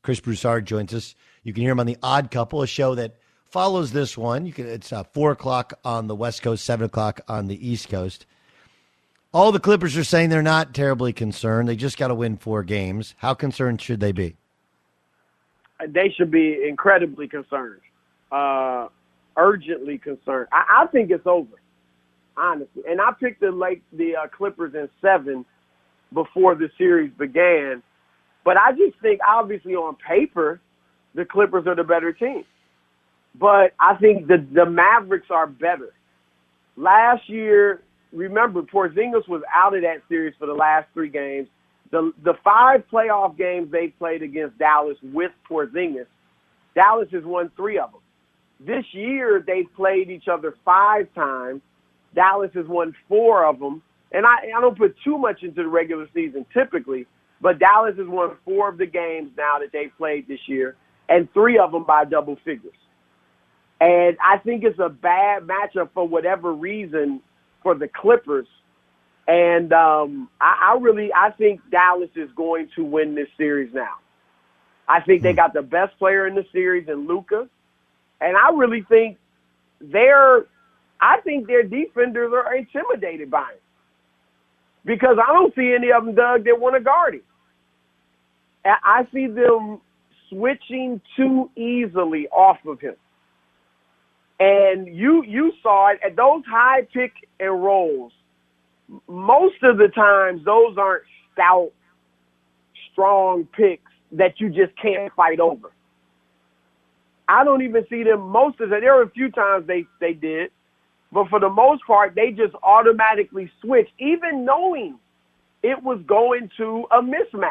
Chris Broussard joins us. You can hear him on The Odd Couple, a show that follows this one. It's 4 o'clock on the West Coast, 7 o'clock on the East Coast. All the Clippers are saying they're not terribly concerned. They just got to win 4 games. How concerned should they be? They should be incredibly concerned, urgently concerned. I think it's over, honestly. And I picked the Clippers in 7 before the series began. But I just think, obviously, on paper, the Clippers are the better team. But I think the Mavericks are better. Last year, remember, Porzingis was out of that series for the last 3 games. The 5 playoff games they played against Dallas with Porzingis, Dallas has won 3 of them. This year, they've played each other 5 times. Dallas has won 4 of them. And I don't put too much into the regular season typically, but Dallas has won 4 of the games now that they've played this year, and 3 of them by double figures. And I think it's a bad matchup for whatever reason for the Clippers. And I think Dallas is going to win this series now. I think they got the best player in the series in Luka. And I really think their defenders are intimidated by him. Because I don't see any of them, Doug, that want to guard him. I see them switching too easily off of him. And you saw it at those high pick and rolls. Most of the times, those aren't stout, strong picks that you just can't fight over. I don't even see them most of the time. There were a few times they did, but for the most part, they just automatically switch, even knowing it was going to a mismatch.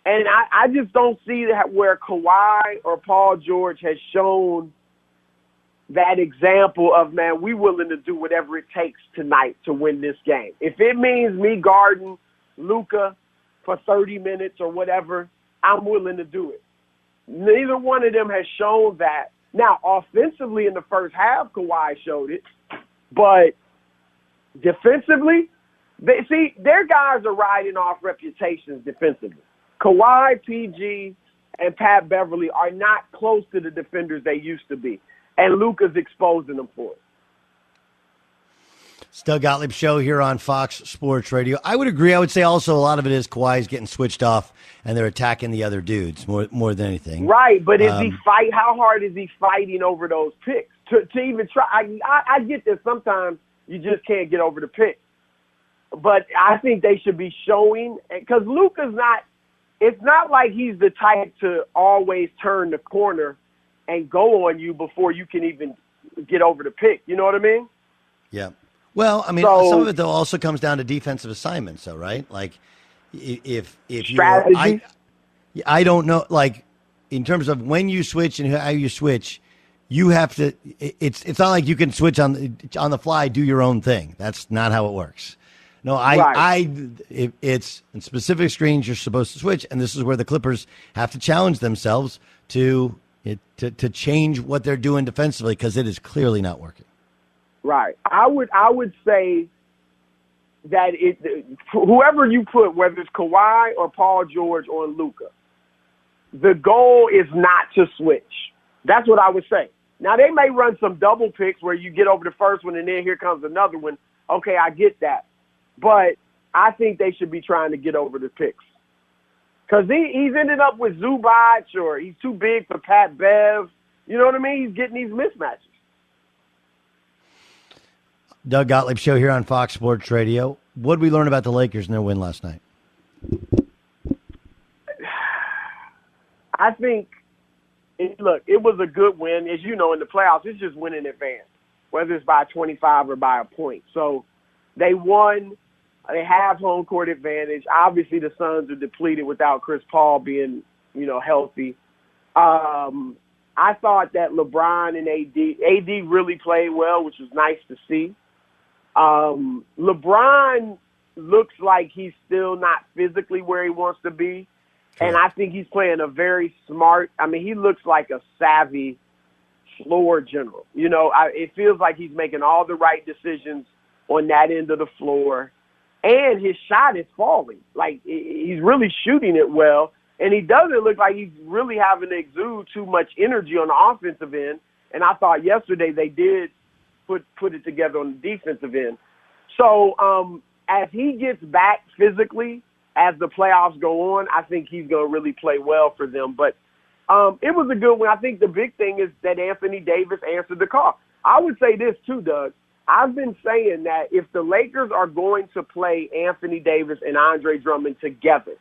And I just don't see that where Kawhi or Paul George has shown that example of, man, we willing to do whatever it takes tonight to win this game. If it means me guarding Luka for 30 minutes or whatever, I'm willing to do it. Neither one of them has shown that. Now, offensively in the first half, Kawhi showed it. But defensively, their guys are riding off reputations defensively. Kawhi, PG, and Pat Beverly are not close to the defenders they used to be. And Luka's exposing them for it. It's Doug Gottlieb Show here on Fox Sports Radio. I would agree. I would say also a lot of it is Kawhi's getting switched off and they're attacking the other dudes more than anything. Right, but is he fight? How hard is he fighting over those picks to even try? I get that sometimes you just can't get over the pick, but I think they should be showing, because Luka's not. It's not like he's the type to always turn the corner and go on you before you can even get over the pick. You know what I mean? Yeah. Well, I mean, some of it though also comes down to defensive assignments, though, right? Like, if strategy, I don't know. Like, in terms of when you switch and how you switch, you have to. It's not like you can switch on the fly, do your own thing. That's not how it works. No, it's in specific screens you're supposed to switch, and this is where the Clippers have to challenge themselves to change what they're doing defensively, because it is clearly not working. Right. I would say that whoever you put, whether it's Kawhi or Paul George or Luka, the goal is not to switch. That's what I would say. Now, they may run some double picks where you get over the first one and then here comes another one. Okay, I get that. But I think they should be trying to get over the picks. Because he's ended up with Zubac, or he's too big for Pat Bev. You know what I mean? He's getting these mismatches. Doug Gottlieb Show here on Fox Sports Radio. What did we learn about the Lakers and their win last night? I think, it was a good win. As you know, in the playoffs, it's just winning in advance, whether it's by 25 or by a point. So they won. They have home court advantage. Obviously, the Suns are depleted without Chris Paul being, healthy. I thought that LeBron and AD really played well, which was nice to see. LeBron looks like he's still not physically where he wants to be. And I think he's playing a very smart, he looks like a savvy floor general. It feels like he's making all the right decisions on that end of the floor. And his shot is falling. Like, he's really shooting it well. And he doesn't look like he's really having to exude too much energy on the offensive end. And I thought yesterday they did put it together on the defensive end. So as he gets back physically, as the playoffs go on, I think he's going to really play well for them. But it was a good one. I think the big thing is that Anthony Davis answered the call. I would say this too, Doug. I've been saying that if the Lakers are going to play Anthony Davis and Andre Drummond together,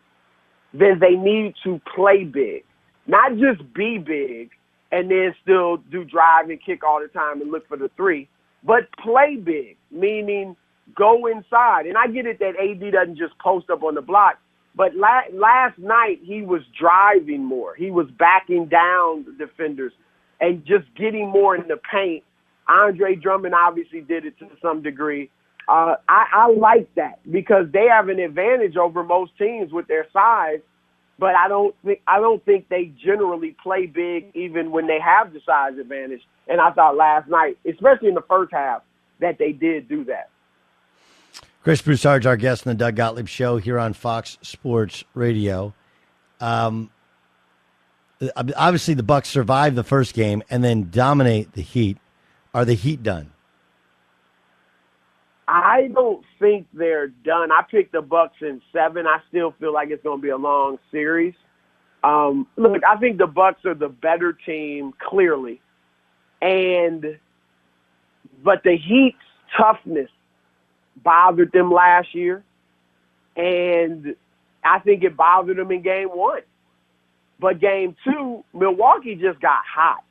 then they need to play big, not just be big and then still do drive and kick all the time and look for the three, but play big, meaning go inside. And I get it that AD doesn't just post up on the block, but last night he was driving more. He was backing down the defenders and just getting more in the paint. Andre Drummond obviously did it to some degree. I like that because they have an advantage over most teams with their size, but I don't think they generally play big even when they have the size advantage. And I thought last night, especially in the first half, that they did do that. Chris Broussard, our guest on the Doug Gottlieb Show here on Fox Sports Radio. Obviously, the Bucks survived the first game and then dominate the Heat. Are the Heat done? I don't think they're done. I picked the Bucks in 7. I still feel like it's going to be a long series. Look, I think the Bucks are the better team, clearly. But the Heat's toughness bothered them last year, and I think it bothered them in Game 1. But Game 2, Milwaukee just got hot.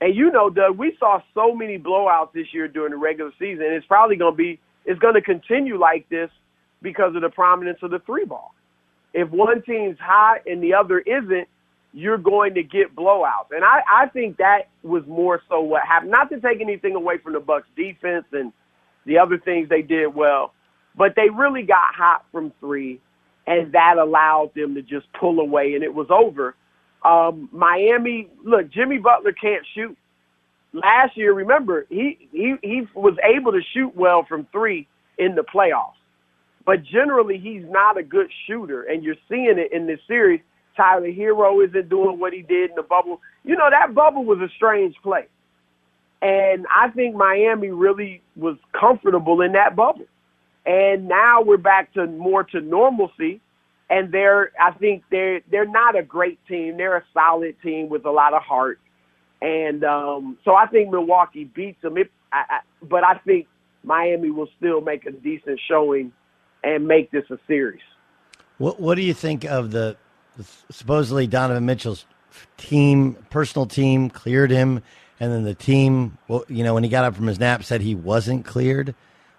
And you know, Doug, we saw so many blowouts this year during the regular season. It's probably going to continue like this because of the prominence of the three ball. If one team's hot and the other isn't, you're going to get blowouts. And I think that was more so what happened. Not to take anything away from the Bucks defense and the other things they did well, but they really got hot from three, and that allowed them to just pull away, and it was over. Miami, look, Jimmy Butler can't shoot. Last year, remember, he was able to shoot well from three in the playoffs. But generally, he's not a good shooter, and you're seeing it in this series. Tyler Hero isn't doing what he did in the bubble. You know, that bubble was a strange play. And I think Miami really was comfortable in that bubble. And now we're back to normalcy. And I think they're not a great team. They're a solid team with a lot of heart. And so I think Milwaukee beats them. But I think Miami will still make a decent showing and make this a series. What do you think of the supposedly Donovan Mitchell's personal team cleared him, and then the team, when he got up from his nap, said he wasn't cleared?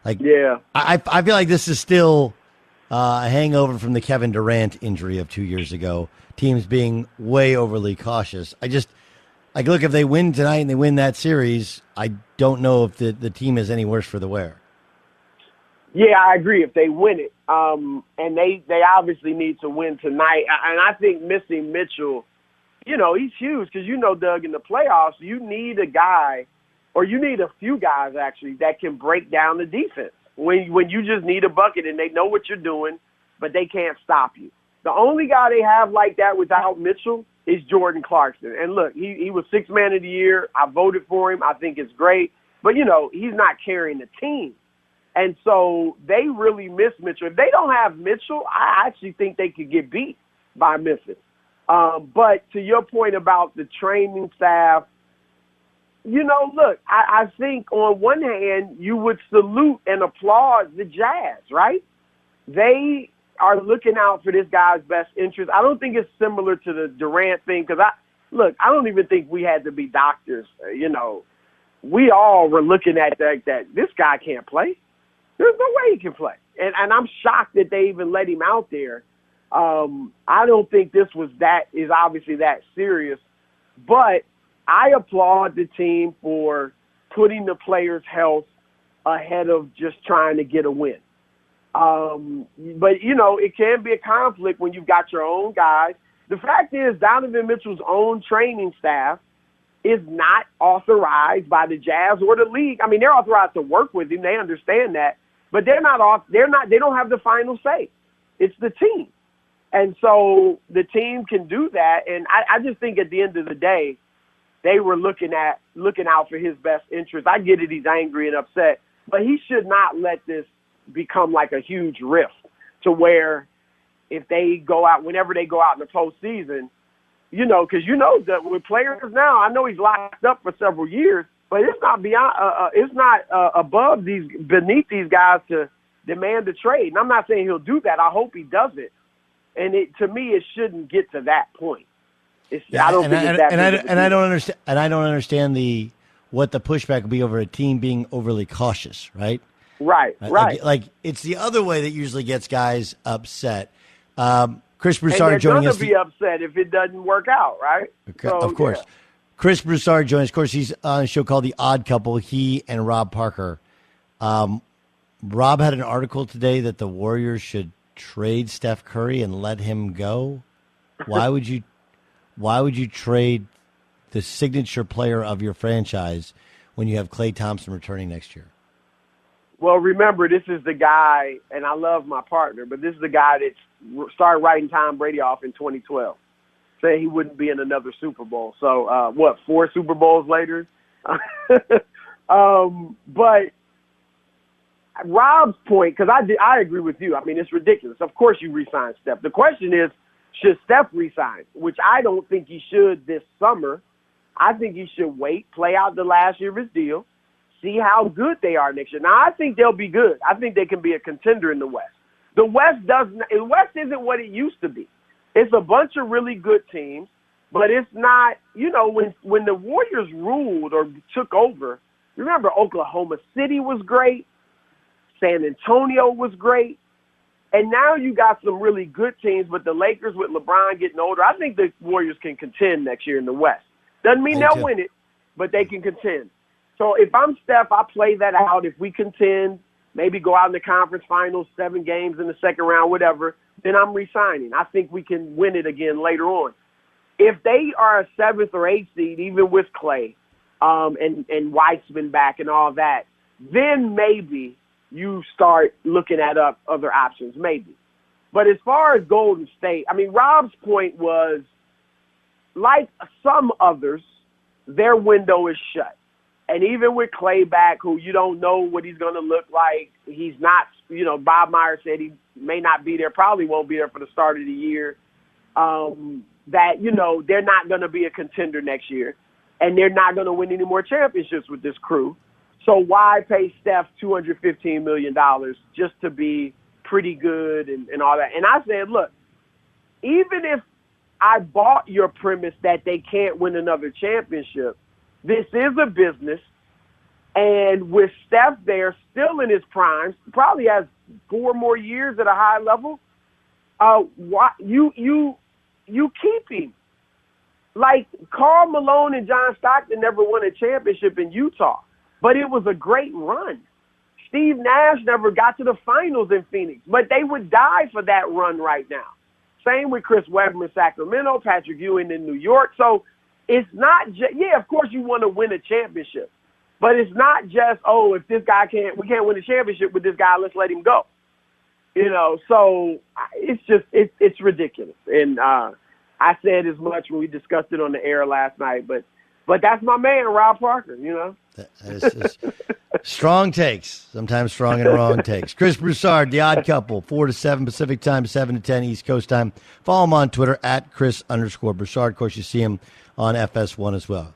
Yeah. I feel like this is still a hangover from the Kevin Durant injury of 2 years ago. Teams being way overly cautious. Look, if they win tonight and they win that series, I don't know if the team is any worse for the wear. Yeah, I agree. If they win it, and they obviously need to win tonight. And I think missing Mitchell, he's huge because, Doug, in the playoffs, you need a guy, or you need a few guys, actually, that can break down the defense. When you just need a bucket and they know what you're doing, but they can't stop you. The only guy they have like that without Mitchell is Jordan Clarkson. And look, he was Sixth Man of the Year. I voted for him. I think it's great. But, he's not carrying the team. And so they really miss Mitchell. If they don't have Mitchell, I actually think they could get beat by Memphis. But to your point about the training staff, look, I think on one hand, you would salute and applaud the Jazz, right? They are looking out for this guy's best interest. I don't think it's similar to the Durant thing because, I don't even think we had to be doctors. We all were looking at that this guy can't play. There's no way he can play. And I'm shocked that they even let him out there. I don't think this is obviously that serious. But I applaud the team for putting the players' health ahead of just trying to get a win. But, it can be a conflict when you've got your own guys. The fact is Donovan Mitchell's own training staff is not authorized by the Jazz or the league. I mean, they're authorized to work with him. They understand that. But they don't have the final say. It's the team. And so the team can do that. And I just think at the end of the day, they were looking out for his best interest. I get it. He's angry and upset, but he should not let this become like a huge rift to where if they go out, whenever they go out in the postseason, because that with players now, I know he's locked up for several years, but it's not beneath these guys to demand a trade. And I'm not saying he'll do that. I hope he does it. And to me, it shouldn't get to that point. I don't think it's that. And I don't understand. And I don't understand what the pushback would be over a team being overly cautious, right? Right. Like it's the other way that usually gets guys upset. Chris Broussard joining us. They're going to be upset if it doesn't work out, right? Okay, so, of course. Yeah. Chris Broussard joins. Of course, he's on a show called The Odd Couple. He and Rob Parker. Rob had an article today that the Warriors should trade Steph Curry and let him go. Why would you trade the signature player of your franchise when you have Klay Thompson returning next year? Well, remember, this is the guy, and I love my partner, but this is the guy that started writing Tom Brady off in 2012, saying he wouldn't be in another Super Bowl. So, 4 Super Bowls later? But Rob's point, because I agree with you. I mean, it's ridiculous. Of course you re-sign Steph. The question is, should Steph re-sign? Which I don't think he should this summer. I think he should wait, play out the last year of his deal, see how good they are next year. Now, I think they'll be good. I think they can be a contender in the West. The West isn't what it used to be. It's a bunch of really good teams, but it's not, when the Warriors ruled or took over, remember Oklahoma City was great, San Antonio was great, and now you got some really good teams, but the Lakers with LeBron getting older, I think the Warriors can contend next year in the West. Doesn't mean they'll win it, but they can contend. So if I'm Steph, I play that out. If we contend, maybe go out in the conference finals, 7 games in the second round, whatever, then I'm re-signing. I think we can win it again later on. If they are a 7th or 8th seed, even with Klay and Weissman back and all that, then maybe you start looking at other options, maybe. But as far as Golden State, I mean, Rob's point was, like some others, their window is shut. And even with Klay back, who you don't know what he's going to look like, he's not, Bob Myers said he may not be there, probably won't be there for the start of the year, that, they're not going to be a contender next year. And they're not going to win any more championships with this crew. So why pay Steph $215 million just to be pretty good and all that? And I said, look, even if I bought your premise that they can't win another championship, this is a business, and with Steph there, still in his prime, probably has 4 more years at a high level. You keep him. Like Karl Malone and John Stockton never won a championship in Utah, but it was a great run. Steve Nash never got to the finals in Phoenix, but they would die for that run right now. Same with Chris Webber in Sacramento, Patrick Ewing in New York. So it's not just, of course you want to win a championship, but it's not just, if this guy we can't win a championship with this guy, let's let him go. So it's just, it's ridiculous. And I said as much when we discussed it on the air last night, but that's my man, Rob Parker, Strong takes, sometimes strong and wrong takes. Chris Broussard, The Odd Couple, 4 to 7 Pacific Time, 7 to 10 East Coast Time. Follow him on Twitter at Chris_Broussard. Of course, you see him on FS1 as well.